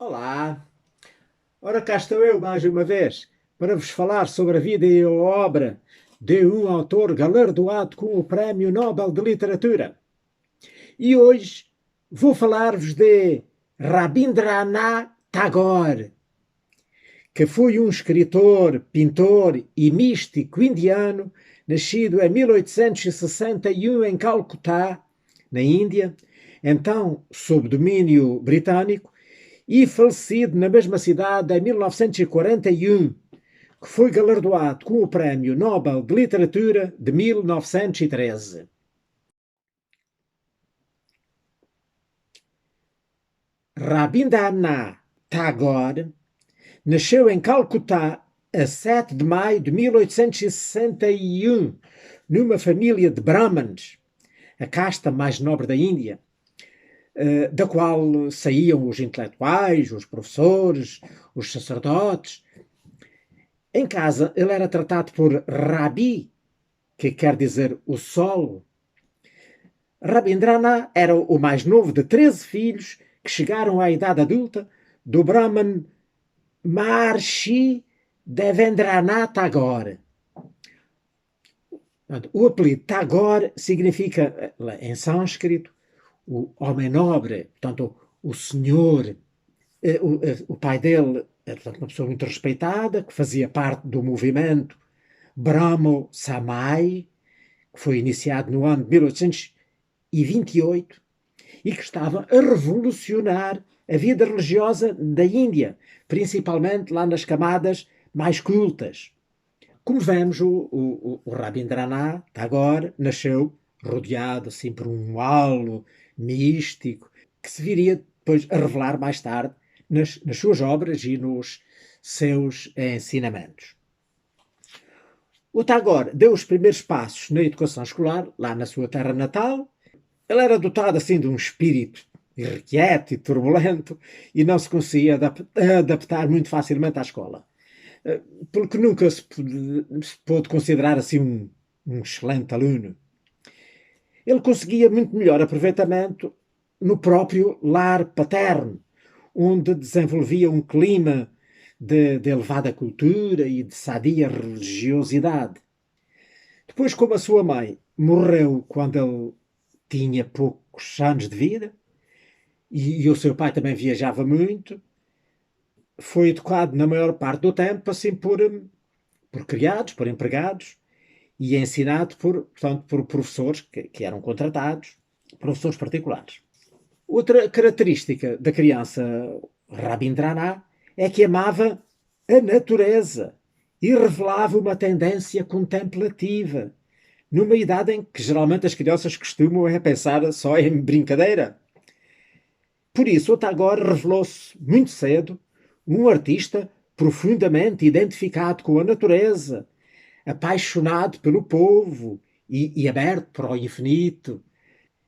Olá! Ora, cá estou eu mais uma vez para vos falar sobre a vida e a obra de um autor galardoado com o Prémio Nobel de Literatura. E hoje vou falar-vos de Rabindranath Tagore, que foi um escritor, pintor e místico indiano, nascido em 1861 em Calcutá, na Índia, então sob domínio britânico, e falecido na mesma cidade em 1941, que foi galardoado com o Prémio Nobel de Literatura de 1913. Rabindranath Tagore nasceu em Calcutá a 7 de maio de 1861, numa família de Brahmanes, a casta mais nobre da Índia, da qual saíam os intelectuais, os professores, os sacerdotes. Em casa, ele era tratado por Rabi, que quer dizer o sol. Rabindranath era o mais novo de 13 filhos que chegaram à idade adulta do Brahman Maharshi Devendranath Tagore. O apelido Tagore significa, em sânscrito, o homem nobre, portanto, o senhor. O pai dele era, portanto, uma pessoa muito respeitada, que fazia parte do movimento Brahmo Samaj, que foi iniciado no ano de 1828 e que estava a revolucionar a vida religiosa da Índia, principalmente lá nas camadas mais cultas. Como vemos, o Rabindranath Tagore nasceu rodeado assim por um halo místico que se viria depois a revelar mais tarde nas suas obras e nos seus ensinamentos. O Tagore deu os primeiros passos na educação escolar, lá na sua terra natal. Ele era dotado assim de um espírito irrequieto e turbulento e não se conseguia adaptar muito facilmente à escola. Porque nunca se pôde considerar assim um excelente aluno. Ele conseguia muito melhor aproveitamento no próprio lar paterno, onde desenvolvia um clima de elevada cultura e de sadia religiosidade. Depois, como a sua mãe morreu quando ele tinha poucos anos de vida, e o seu pai também viajava muito, foi educado na maior parte do tempo assim por criados, por empregados, e ensinado portanto, por professores que eram contratados, professores particulares. Outra característica da criança Rabindranath é que amava a natureza e revelava uma tendência contemplativa, numa idade em que geralmente as crianças costumam pensar só em brincadeira. Por isso, o Tagore revelou-se muito cedo um artista profundamente identificado com a natureza, apaixonado pelo povo e aberto para o infinito.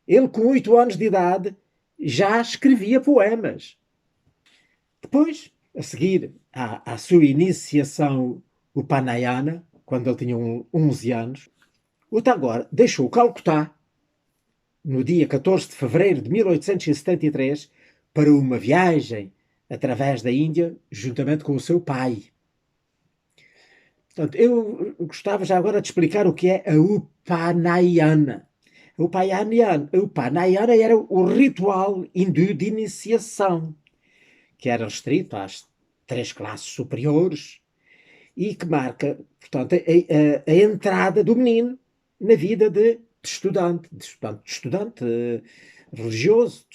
Ele, com 8 anos de idade, já escrevia poemas. Depois, a seguir à sua iniciação upanayana, quando ele tinha 11 anos, o Tagore deixou Calcutá no dia 14 de fevereiro de 1873 para uma viagem através da Índia, juntamente com o seu pai. Portanto, eu gostava já agora de explicar o que é a Upanayana. A Upanayana era o ritual hindu de iniciação, que era restrito às 3 classes superiores e que marca, portanto, a entrada do menino na vida de estudante religioso,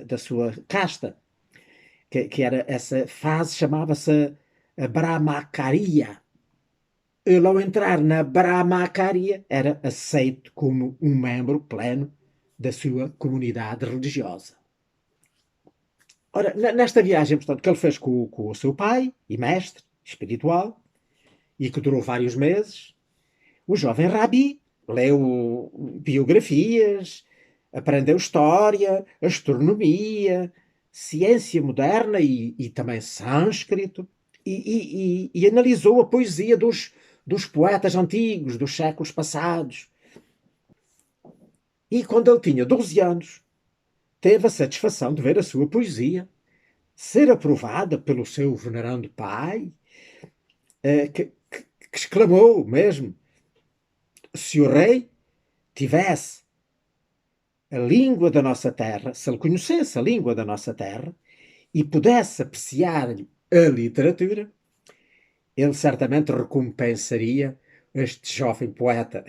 da sua casta, que era essa fase, chamava-se a Brahmacharya. Ele, ao entrar na Brahmacharya, era aceito como um membro pleno da sua comunidade religiosa. Ora, nesta viagem, portanto, que ele fez com o seu pai e mestre espiritual, e que durou vários meses, o jovem Rabi leu biografias, aprendeu história, astronomia, ciência moderna e também sânscrito, e analisou a poesia dos poetas antigos, dos séculos passados. E quando ele tinha 12 anos, teve a satisfação de ver a sua poesia ser aprovada pelo seu venerando pai, que exclamou mesmo: se o rei tivesse a língua da nossa terra, se ele conhecesse a língua da nossa terra e pudesse apreciar a literatura, ele certamente recompensaria este jovem poeta.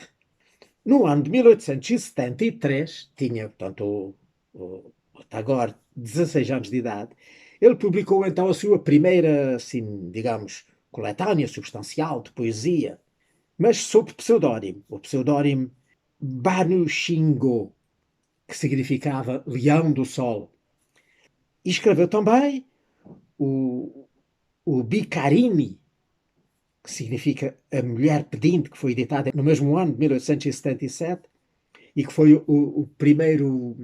No ano de 1873, tinha, portanto, o Tagore 16 anos de idade, ele publicou então a sua primeira, assim, digamos, coletânea substancial de poesia, mas sob pseudónimo, o pseudónimo Banu Shingo, que significava Leão do Sol. E escreveu também o Bicarini, que significa A Mulher Pedinte, que foi editada no mesmo ano de 1877 e que foi o primeiro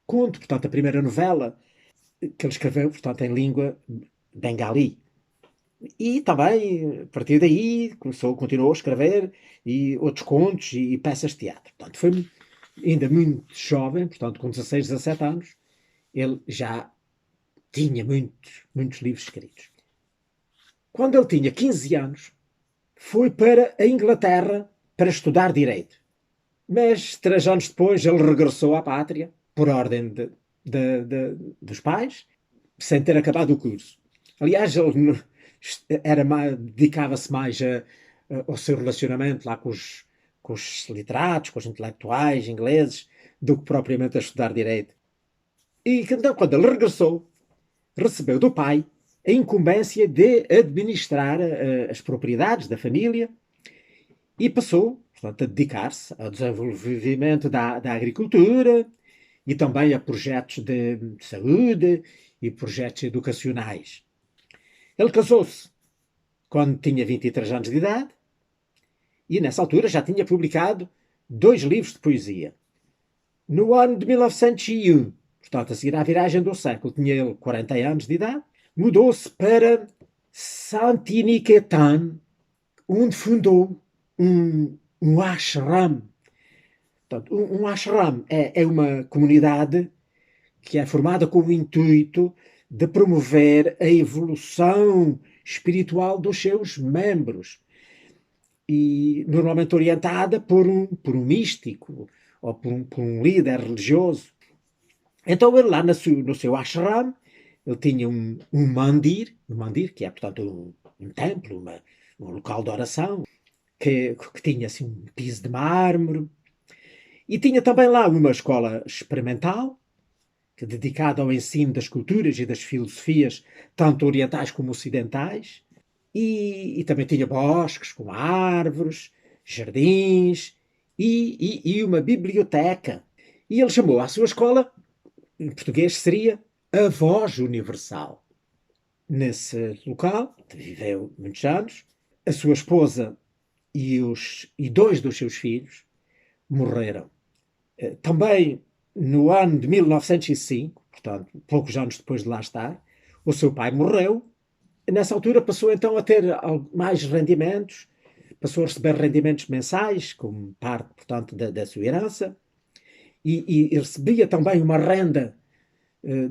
conto, portanto, a primeira novela que ele escreveu, portanto, em língua bengali. E também, a partir daí, continuou a escrever e outros contos e peças de teatro. Portanto, foi ainda muito jovem, portanto, com 16, 17 anos, ele já tinha muitos livros escritos. Quando ele tinha 15 anos, foi para a Inglaterra para estudar Direito. Mas 3 anos depois ele regressou à pátria, por ordem dos pais, sem ter acabado o curso. Aliás, ele dedicava-se mais ao seu relacionamento lá com os literatos, com os intelectuais ingleses, do que propriamente a estudar Direito. E então, quando ele regressou, recebeu do pai a incumbência de administrar as propriedades da família e passou, portanto, a dedicar-se ao desenvolvimento da agricultura e também a projetos de saúde e projetos educacionais. Ele casou-se quando tinha 23 anos de idade e, nessa altura, já tinha publicado 2 livros de poesia. No ano de 1901, portanto, a seguir à viragem do século, tinha ele 40 anos de idade, mudou-se para Santiniketan, onde fundou um ashram. Portanto, um ashram é uma comunidade que é formada com o intuito de promover a evolução espiritual dos seus membros e normalmente orientada por um místico ou por um líder religioso. Então ele lá no seu ashram, ele tinha um mandir, que é portanto um templo, um local de oração, que tinha assim um piso de mármore, e tinha também lá uma escola experimental, dedicada ao ensino das culturas e das filosofias, tanto orientais como ocidentais, e também tinha bosques com árvores, jardins e uma biblioteca. E ele chamou à sua escola, em português seria a Voz Universal. Nesse local, viveu muitos anos, a sua esposa e 2 dos seus filhos morreram. Também no ano de 1905, portanto, poucos anos depois de lá estar, o seu pai morreu. Nessa altura passou então a ter mais rendimentos, passou a receber rendimentos mensais, como parte, portanto, da sua herança, e recebia também uma renda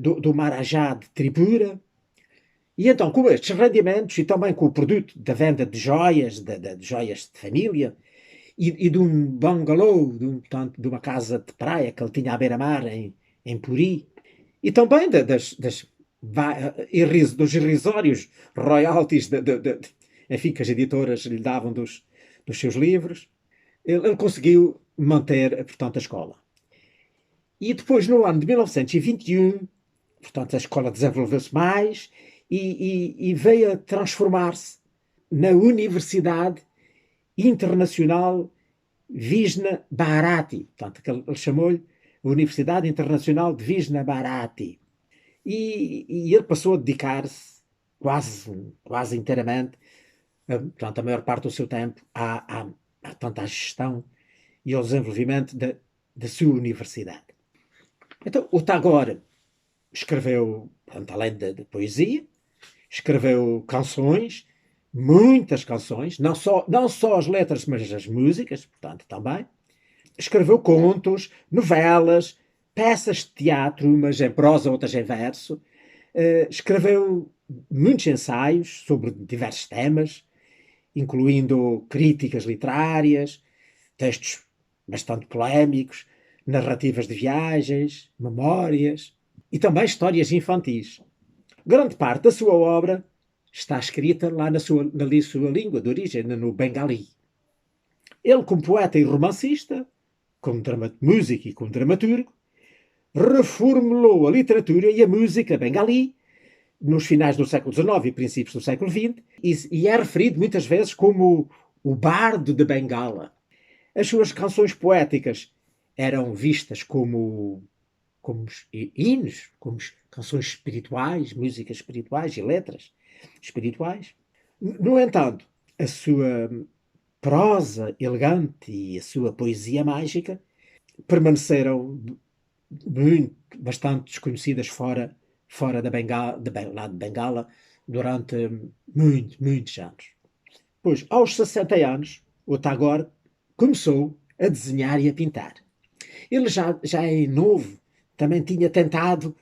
do Marajá de Tripura. E então, com estes rendimentos e também com o produto da venda de joias, de joias de família, e de um bungalow, portanto, de uma casa de praia que ele tinha à beira-mar em Puri, e também dos irrisórios royalties enfim, que as editoras lhe davam dos seus livros, ele conseguiu manter, portanto, a escola. E depois, no ano de 1921, portanto, a escola desenvolveu-se mais e veio a transformar-se na Universidade Internacional Vishna Bharati. Portanto, ele chamou-lhe a Universidade Internacional de Vishna Bharati. E ele passou a dedicar-se quase inteiramente, portanto, a maior parte do seu tempo, tanto à gestão e ao desenvolvimento da sua universidade. Então, o Tagore escreveu, portanto, além de poesia, escreveu canções, muitas canções, não só as letras, mas as músicas, portanto, também. Escreveu contos, novelas, peças de teatro, umas em prosa, outras em verso, Escreveu muitos ensaios sobre diversos temas, incluindo críticas literárias, textos bastante polémicos, narrativas de viagens, memórias e também histórias infantis. Grande parte da sua obra está escrita lá na sua língua de origem, no bengali. Ele, como poeta e romancista, como músico e como dramaturgo, reformulou a literatura e a música bengali nos finais do século XIX e princípios do século XX e é referido muitas vezes como o bardo de Bengala. As suas canções poéticas eram vistas como hinos, como canções espirituais, músicas espirituais e letras espirituais. No entanto, a sua prosa elegante e a sua poesia mágica permaneceram bastante desconhecidas fora lá de Bengala durante muitos anos. Pois, aos 60 anos, o Tagore começou a desenhar e a pintar. Ele já em novo também tinha tentado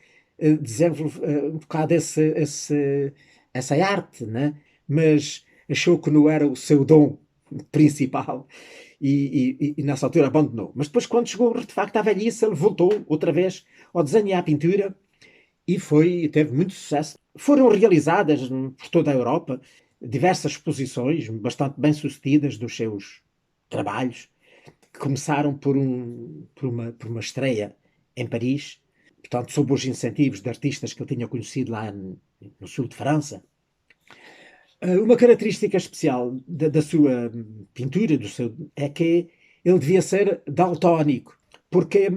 desenvolver um bocado essa arte, né? Mas achou que não era o seu dom principal e nessa altura abandonou. Mas depois, quando chegou de facto à velhice, ele voltou outra vez ao desenho e à pintura e teve muito sucesso. Foram realizadas por toda a Europa diversas exposições bastante bem-sucedidas dos seus trabalhos, que começaram por uma estreia em Paris, portanto, sob os incentivos de artistas que eu tinha conhecido lá no sul de França. Uma característica especial da sua pintura, é que ele devia ser daltónico, porque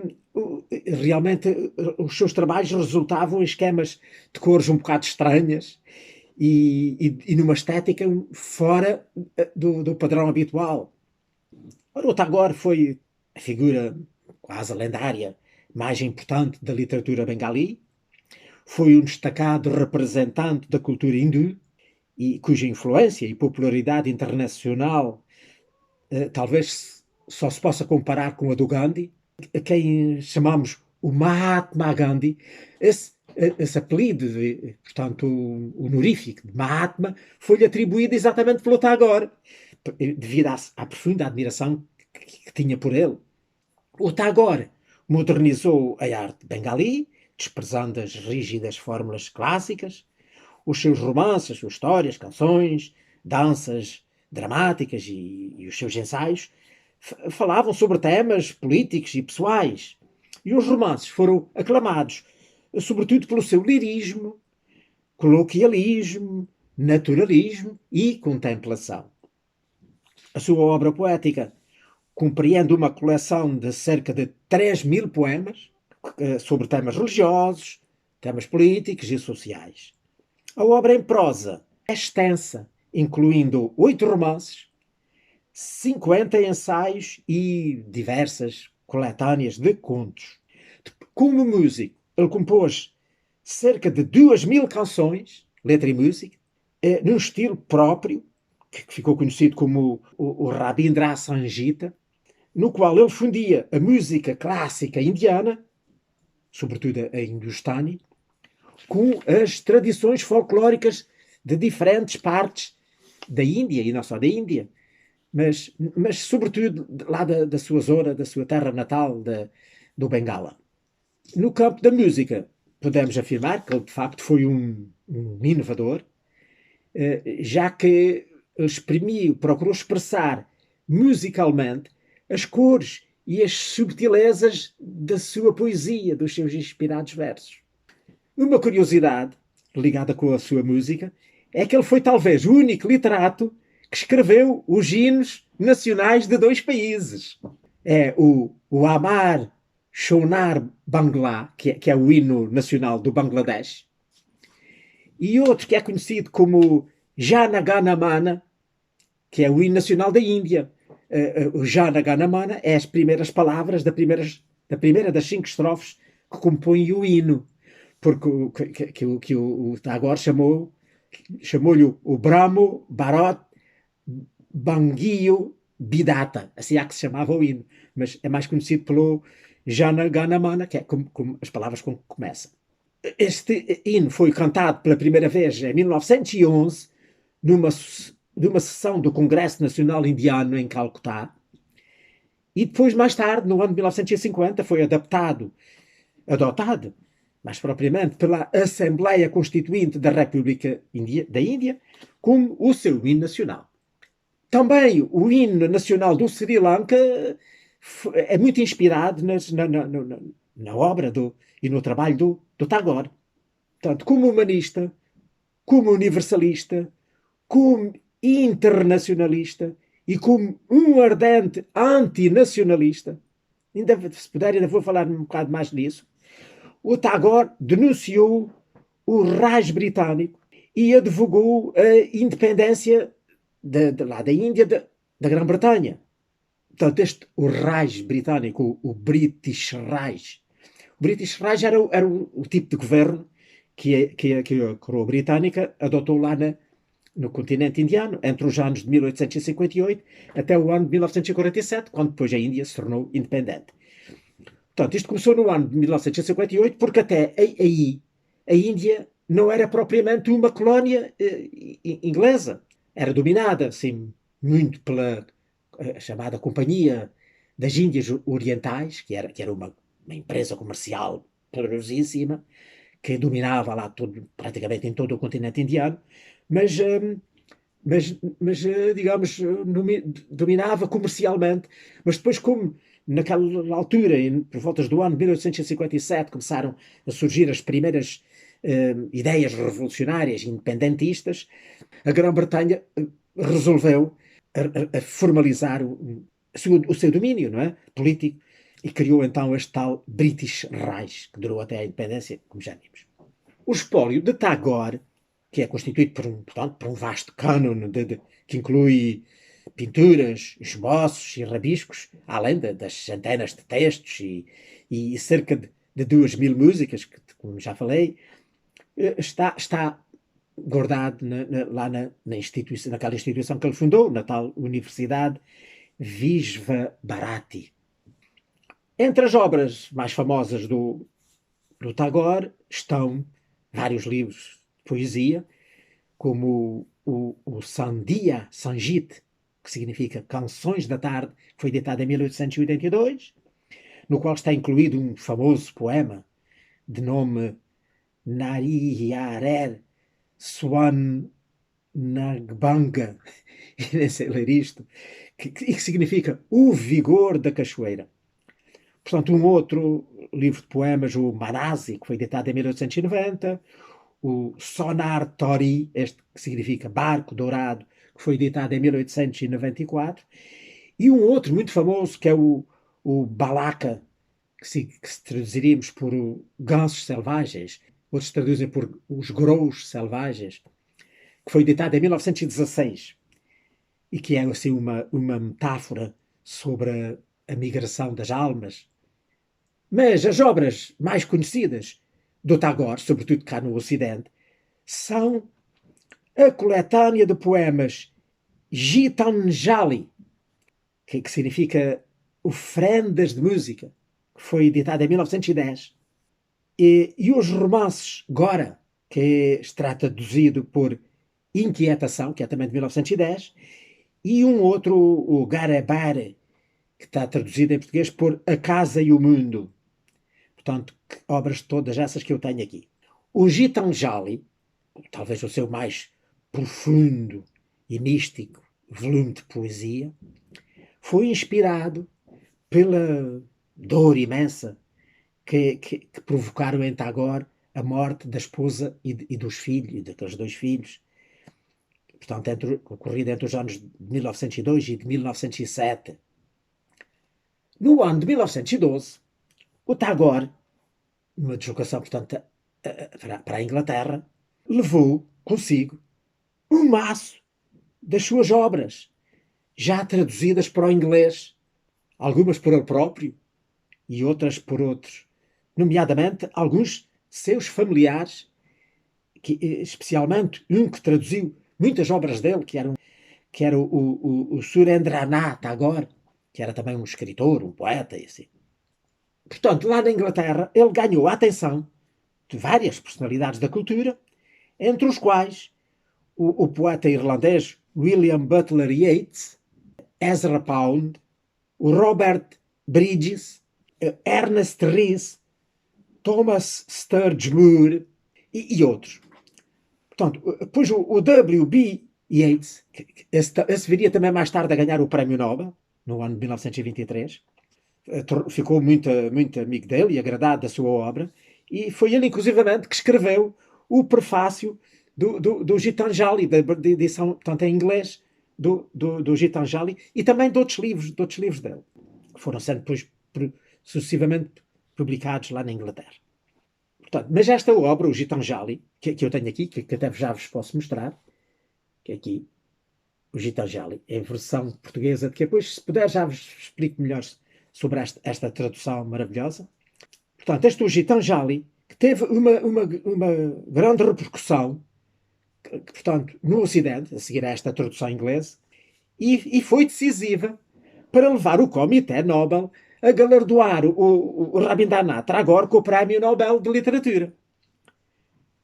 realmente os seus trabalhos resultavam em esquemas de cores um bocado estranhas e numa estética fora do padrão habitual. Ora, o Tagore foi a figura quase lendária mais importante da literatura bengali, foi um destacado representante da cultura hindu, e cuja influência e popularidade internacional talvez só se possa comparar com a do Gandhi, a quem chamamos o Mahatma Gandhi. Esse apelido, portanto, honorífico de Mahatma, foi-lhe atribuído exatamente pelo Tagore, devido à profunda admiração que tinha por ele. O Tagore modernizou a arte bengali, desprezando as rígidas fórmulas clássicas. Os seus romances, as suas histórias, canções, danças dramáticas e os seus ensaios falavam sobre temas políticos e pessoais. E os romances foram aclamados, sobretudo pelo seu lirismo, coloquialismo, naturalismo e contemplação. A sua obra poética compreende uma coleção de cerca de 3.000 poemas sobre temas religiosos, temas políticos e sociais. A obra em prosa é extensa, incluindo 8 romances, 50 ensaios e diversas coletâneas de contos. Como músico, ele compôs cerca de 2.000 canções, letra e música, num estilo próprio, que ficou conhecido como o Rabindra Sangita, no qual ele fundia a música clássica indiana, sobretudo a hindustani, com as tradições folclóricas de diferentes partes da Índia, e não só da Índia, mas sobretudo lá da sua zona, da sua terra natal, do Bengala. No campo da música, podemos afirmar que ele de facto foi um inovador, já que ele procurou expressar musicalmente as cores e as subtilezas da sua poesia, dos seus inspirados versos. Uma curiosidade ligada com a sua música é que ele foi talvez o único literato que escreveu os hinos nacionais de 2 países. É o Amar Shonar Bangla, que é o hino nacional do Bangladesh, e outro que é conhecido como Jana Gana Mana, que é o hino nacional da Índia. O Jana Gana Mana é as primeiras palavras da primeira das 5 estrofes que compõem o hino, porque que o Tagore chamou-lhe o Brahmo Bharat Bangio Bidata, assim é que se chamava o hino, mas é mais conhecido pelo Jana Gana Mana, que é como as palavras com que começa. Este hino foi cantado pela primeira vez em 1911, numa sessão do Congresso Nacional Indiano em Calcutá, e depois, mais tarde, no ano de 1950, foi adotado, mais propriamente, pela Assembleia Constituinte da República da Índia, como o seu hino nacional. Também o hino nacional do Sri Lanka é muito inspirado na obra e no trabalho do Tagore. Portanto, como humanista, como universalista, como internacionalista e como um ardente antinacionalista, se puder, ainda vou falar um bocado mais disso, o Tagore denunciou o Raj britânico e advogou a independência lá da Índia, da Grã-Bretanha. Portanto, o Raj britânico, o British Raj. O British Raj era o tipo de governo que a coroa britânica adotou lá no continente indiano, entre os anos de 1858 até o ano de 1947, quando depois a Índia se tornou independente. Portanto, isto começou no ano de 1958, porque até aí a Índia não era propriamente uma colónia inglesa. Era dominada, assim, muito pela chamada Companhia das Índias Orientais, que era uma empresa comercial poderosíssima, que dominava lá praticamente em todo o continente indiano, mas, digamos, dominava comercialmente. Mas depois, como naquela altura, por voltas do ano de 1857, começaram a surgir as primeiras ideias revolucionárias independentistas, a Grã-Bretanha resolveu a formalizar o seu domínio, não é? Político, e criou então este tal British Raj, que durou até a independência, como já vimos. O espólio de Tagore, que é constituído portanto, por um vasto cânone que inclui pinturas, esboços e rabiscos, além das centenas de textos e cerca de 2.000 músicas, que, como já falei, está guardado lá naquela instituição que ele fundou, na tal Universidade Visva Bharati. Entre as obras mais famosas do Tagore estão vários livros de poesia, como o Sandia Sanjit, que significa Canções da Tarde, que foi editado em 1882, no qual está incluído um famoso poema de nome Nariyarer Swan Nagbanga, e nem sei ler isto, que significa o vigor da cachoeira. Portanto, um outro livro de poemas, o Manasi, que foi editado em 1890, o Sonar Tori, este que significa barco dourado, que foi editado em 1894, e um outro muito famoso, que é o Balaka, que se traduziríamos por gansos selvagens, outros traduzem por os grous selvagens, que foi editado em 1916, e que é assim uma metáfora sobre a migração das almas. Mas as obras mais conhecidas do Tagore, sobretudo cá no Ocidente, são a coletânea de poemas Gitanjali, que significa Ofrendas de Música, que foi editada em 1910, e os romances Gora, que está traduzido por Inquietação, que é também de 1910, e um outro, o Garebare, que está traduzido em português por A Casa e o Mundo. Portanto, obras todas essas que eu tenho aqui. O Gitanjali, talvez o seu mais profundo e místico volume de poesia, foi inspirado pela dor imensa que provocaram em Tagore a morte da esposa e dos filhos, e daqueles dois filhos, portanto, ocorrida entre os anos de 1902 e de 1907. No ano de 1912, o Tagore, numa deslocação, portanto, para a Inglaterra, levou consigo um maço das suas obras, já traduzidas para o inglês, algumas por ele próprio e outras por outros, nomeadamente alguns seus familiares, especialmente um que traduziu muitas obras dele, que era o Surendranath Tagore, que era também um escritor, um poeta e assim. Portanto, lá na Inglaterra, ele ganhou a atenção de várias personalidades da cultura, entre os quais o poeta irlandês William Butler Yeats, Ezra Pound, o Robert Bridges, Ernest Rhys, Thomas Sturge Moore e outros. Portanto, depois o W.B. Yeats, esse viria também mais tarde a ganhar o Prémio Nobel, no ano de 1923, ficou muito, muito amigo dele e agradado da sua obra, e foi ele, inclusivamente, que escreveu o prefácio do Gitanjali, da edição, portanto, em inglês, do Gitanjali, e também de outros livros dele, que foram sendo depois sucessivamente publicados lá na Inglaterra. Portanto, mas esta obra, o Gitanjali, que eu tenho aqui, que até já vos posso mostrar, que é aqui, o Gitanjali, em versão portuguesa, que depois, se puder, já vos explico melhor sobre esta tradução maravilhosa. Portanto, este o Gitanjali, que teve uma grande repercussão, portanto, no Ocidente, a seguir a esta tradução inglesa, e foi decisiva para levar o Comitê Nobel a galardoar o Rabindranath Tagore com o Prémio Nobel de Literatura.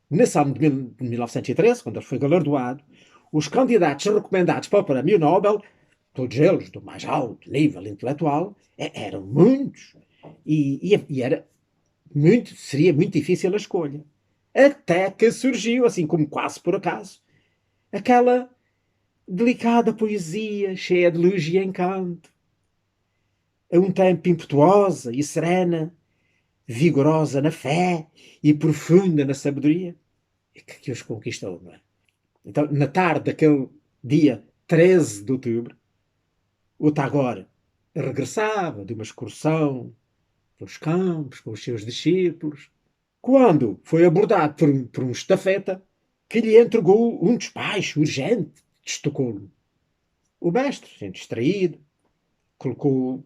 Nesse ano de 1913, quando ele foi galardoado, os candidatos recomendados para o Prémio Nobel, todos eles do mais alto nível intelectual, eram muitos. E seria muito difícil a escolha. Até que surgiu, assim como quase por acaso, aquela delicada poesia cheia de luz e encanto, a um tempo impetuosa e serena, vigorosa na fé e profunda na sabedoria, que os conquistou, não é? Então, na tarde daquele dia 13 de outubro, o Tagore regressava de uma excursão pelos campos com os seus discípulos, quando foi abordado por um estafeta que lhe entregou um despacho urgente de Estocolmo. O mestre, distraído, colocou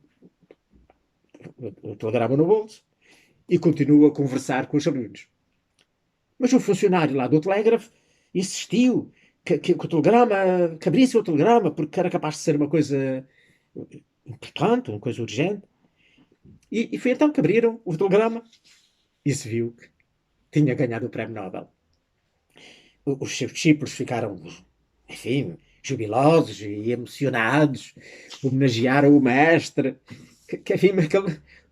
o telegrama no bolso e continuou a conversar com os alunos. Mas o funcionário lá do telégrafo insistiu que o telegrama, que abrisse o telegrama, porque era capaz de ser uma coisa importante, uma coisa urgente. E foi então que abriram o telegrama e se viu que tinha ganhado o Prémio Nobel. Os seus discípulos ficaram, enfim, jubilosos e emocionados, homenagearam o mestre, enfim,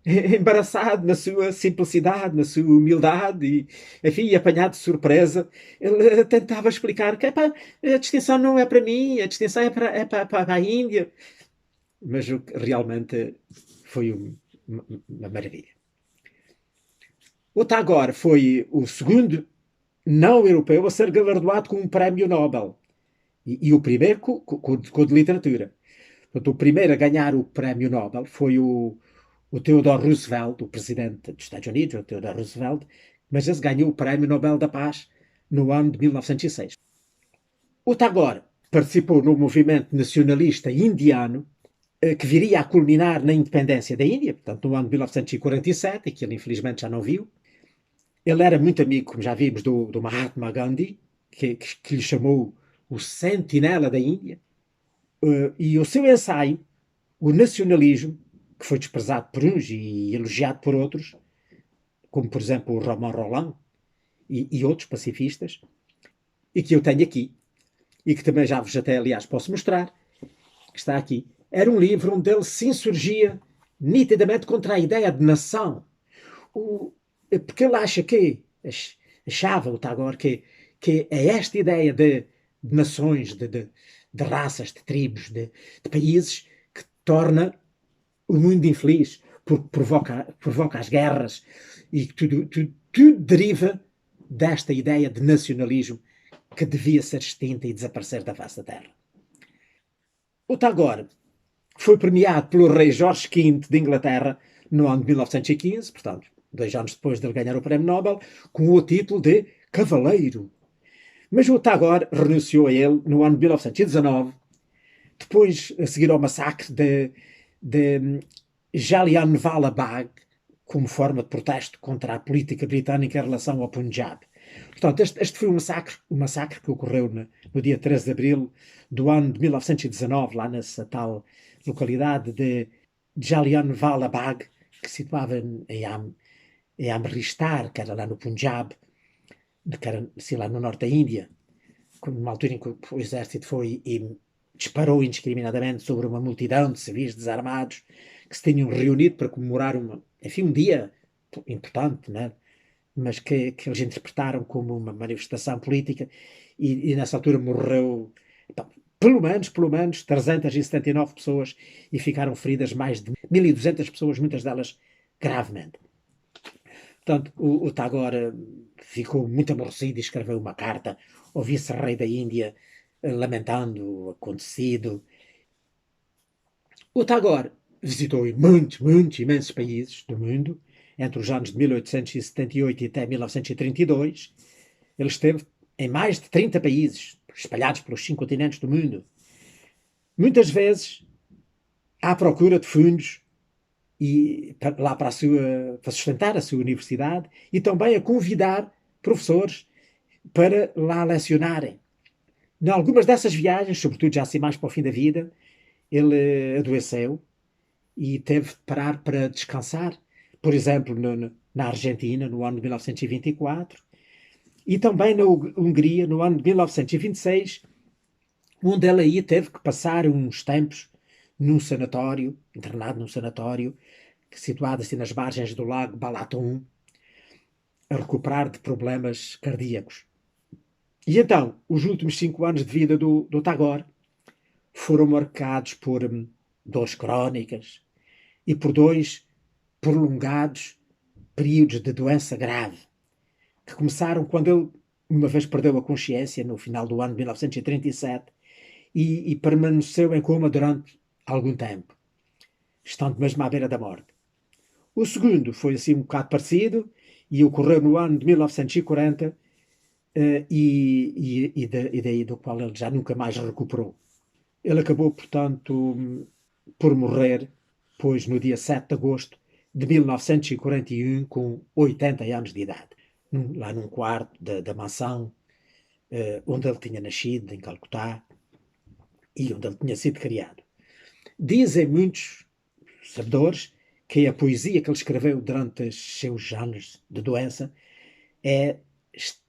embaraçado na sua simplicidade, na sua humildade e, enfim, apanhado de surpresa, ele tentava explicar que a distinção não é para mim, a distinção é para a Índia. Mas realmente foi uma maravilha. O Tagore foi o segundo não europeu a ser galardoado com um prémio Nobel. E o primeiro com o de literatura. Portanto, o primeiro a ganhar o prémio Nobel foi o Theodore Roosevelt, o presidente dos Estados Unidos, o Theodore Roosevelt, mas esse ganhou o prémio Nobel da Paz no ano de 1906. O Tagore participou no movimento nacionalista indiano que viria a culminar na independência da Índia, portanto, no ano de 1947, e que ele infelizmente já não viu. Ele era muito amigo, como já vimos, do Mahatma Gandhi, que lhe chamou o sentinela da Índia. E o seu ensaio, o nacionalismo, que foi desprezado por uns e elogiado por outros, como, por exemplo, o Romain Rolland e outros pacifistas, e que eu tenho aqui, e que também já vos até, aliás, posso mostrar, que está aqui. Era um livro onde ele se insurgia nitidamente contra a ideia de nação. Porque ele achava o Tagore que é esta ideia de nações, de raças, de tribos, de países, que torna o mundo infeliz, porque provoca as guerras, e tudo deriva desta ideia de nacionalismo que devia ser extinta e desaparecer da face da Terra. O Tagore foi premiado pelo rei Jorge V de Inglaterra no ano de 1915, portanto, 2 anos depois de ele ganhar o Prémio Nobel, com o título de Cavaleiro. Mas o Tagore renunciou a ele no ano de 1919, depois a seguir ao massacre de Jallianwala Bagh, como forma de protesto contra a política britânica em relação ao Punjab. Portanto, este foi um massacre que ocorreu no dia 13 de abril do ano de 1919, lá nessa tal localidade de Jallianwala Bagh, que se situava em Amritsar, que era lá no Punjab, que era assim, lá no norte da Índia, numa altura em que o exército foi e disparou indiscriminadamente sobre uma multidão de civis desarmados que se tinham reunido para comemorar enfim, um dia importante, né? Mas que eles interpretaram como uma manifestação política e nessa altura morreu, então, pelo menos 379 pessoas e ficaram feridas mais de 1.200 pessoas, muitas delas gravemente. Portanto, o Tagore ficou muito aborrecido e escreveu uma carta ao vice-rei da Índia lamentando o acontecido. O Tagore visitou muitos, imensos países do mundo, entre os anos de 1878 e até 1932. Ele esteve em mais de 30 países, espalhados pelos 5 continentes do mundo. Muitas vezes à procura de fundos e lá para sustentar a sua universidade e também a convidar professores para lá lecionarem. Em algumas dessas viagens, sobretudo já assim mais para o fim da vida, ele adoeceu e teve de parar para descansar. Por exemplo, na Argentina, no ano de 1924, e também na Hungria, no ano de 1926, onde ele aí teve que passar uns tempos num sanatório, internado num sanatório, situado assim nas margens do lago Balaton, a recuperar de problemas cardíacos. E então, os últimos 5 anos de vida do Tagore foram marcados por dores crónicas e por 2 prolongados períodos de doença grave, que começaram quando ele uma vez perdeu a consciência no final do ano de 1937 e permaneceu em coma durante algum tempo, estando mesmo à beira da morte. O segundo foi assim um bocado parecido e ocorreu no ano de 1940 e daí do qual ele já nunca mais recuperou. Ele acabou, portanto, por morrer, pois no dia 7 de agosto de 1941, com 80 anos de idade, lá num quarto da mansão onde ele tinha nascido, em Calcutá, e onde ele tinha sido criado. Dizem muitos sabedores que a poesia que ele escreveu durante os seus anos de doença é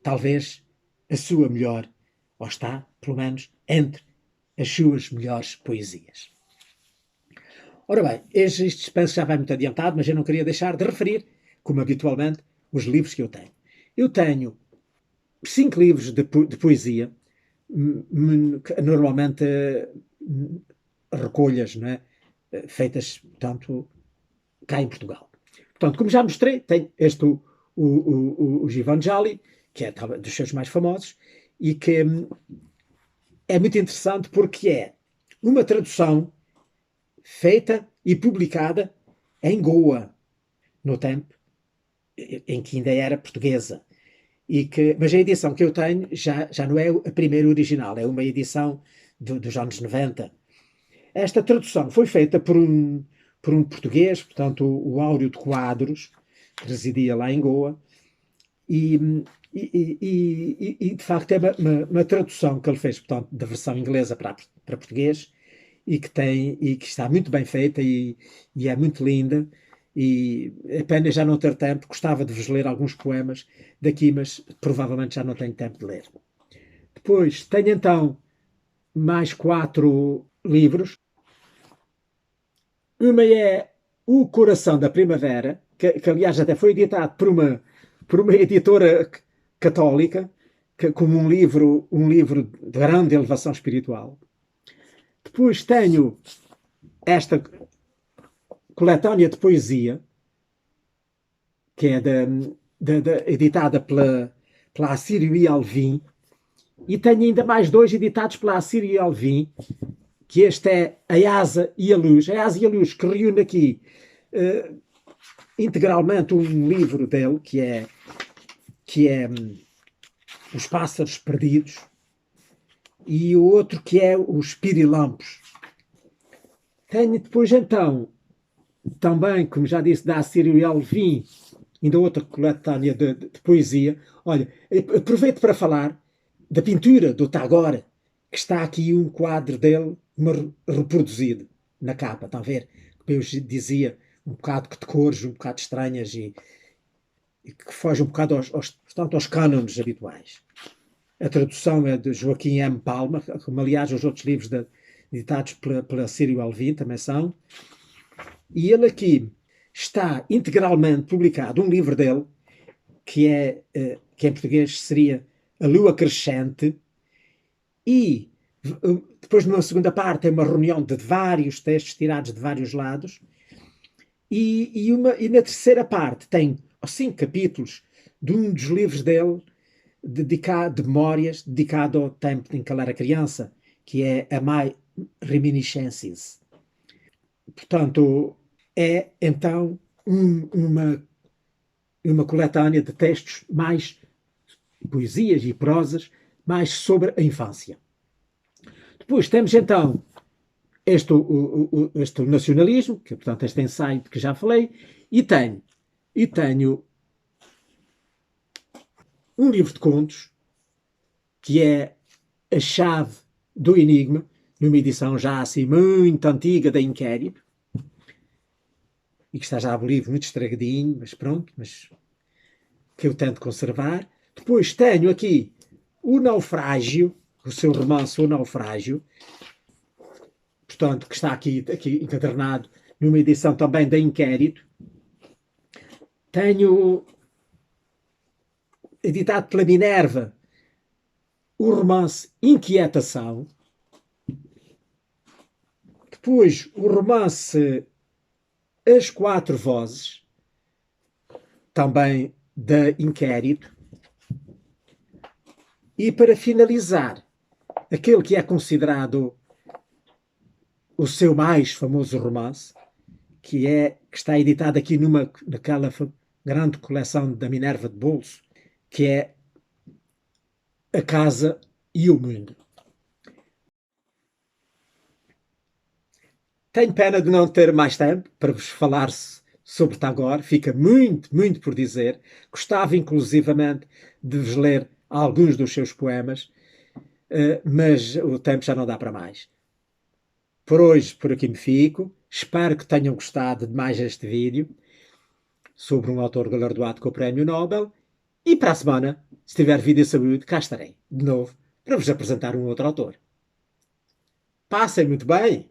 talvez a sua melhor, ou está, pelo menos, entre as suas melhores poesias. Ora bem, este dispenso já vai muito adiantado, mas eu não queria deixar de referir, como habitualmente, os livros que eu tenho. Eu tenho 5 livros de poesia, normalmente recolhas, não é? Feitas, portanto, cá em Portugal. Portanto, como já mostrei, tem este o Giovanjali, que é dos seus mais famosos, e que é muito interessante porque é uma tradução feita e publicada em Goa, no tempo em que ainda era portuguesa. Mas a edição que eu tenho já não é a primeira original, é uma edição dos anos 90. Esta tradução foi feita por um português, portanto, o Áureo de Quadros, que residia lá em Goa, e de facto é uma tradução que ele fez, portanto, da versão inglesa para português, e que está muito bem feita e é muito linda, e é pena já não ter tempo, gostava de vos ler alguns poemas daqui, mas provavelmente já não tenho tempo de ler. Depois tenho então mais 4 livros. Uma é O Coração da Primavera, que aliás até foi editado por uma editora católica, como um livro de grande elevação espiritual. Depois tenho esta coletânea de poesia, que é editada pela Assírio e Alvim, e tenho ainda mais 2 editados pela Assírio e Alvim, que este é A Asa e a Luz. A Asa e a Luz, que reúne aqui integralmente um livro dele, que é Os Pássaros Perdidos, e o outro que é Os Pirilampos. Tenho depois então, também, como já disse, da Assírio e Alvim, ainda outra coletânea de poesia. Olha, aproveito para falar da pintura do Tagore, que está aqui um quadro dele reproduzido na capa, estão a ver? Como eu dizia, um bocado de cores, um bocado estranhas, que foge um bocado portanto, aos cânones habituais. A tradução é de Joaquim M. Palma, como aliás os outros livros editados pela Sírio Alvim também são. E ele aqui está integralmente publicado um livro dele, que em português seria A Lua Crescente, e depois numa segunda parte tem uma reunião de vários textos tirados de vários lados, e na terceira parte tem 5 capítulos de um dos livros dele, de memórias, dedicado ao tempo em que ele era criança, que é a My Reminiscences. Portanto, é então uma coletânea de textos, mais poesias e prosas, mais sobre a infância. Depois temos então este nacionalismo, que portanto este ensaio de que já falei, e tenho um livro de contos, que é A Chave do Enigma, numa edição já assim muito antiga da Inquérito, e que está já o livro muito estragadinho, mas pronto, mas que eu tento conservar. Depois tenho aqui O Naufrágio, o seu romance O Naufrágio, portanto, que está aqui encadernado numa edição também da Inquérito. Tenho editado pela Minerva o romance Inquietação. Depois o romance As Quatro Vozes, também da Inquérito. E para finalizar, aquele que é considerado o seu mais famoso romance, que está editado aqui naquela grande coleção da Minerva de bolso, que é A Casa e o Mundo. Tenho pena de não ter mais tempo para vos falar sobre Tagore, fica muito, muito por dizer. Gostava inclusivamente de vos ler alguns dos seus poemas, mas o tempo já não dá para mais. Por hoje, por aqui me fico. Espero que tenham gostado de mais este vídeo sobre um autor galardoado com o Prémio Nobel. E para a semana, se tiver vida e saúde, cá estarei, de novo, para vos apresentar um outro autor. Passem muito bem!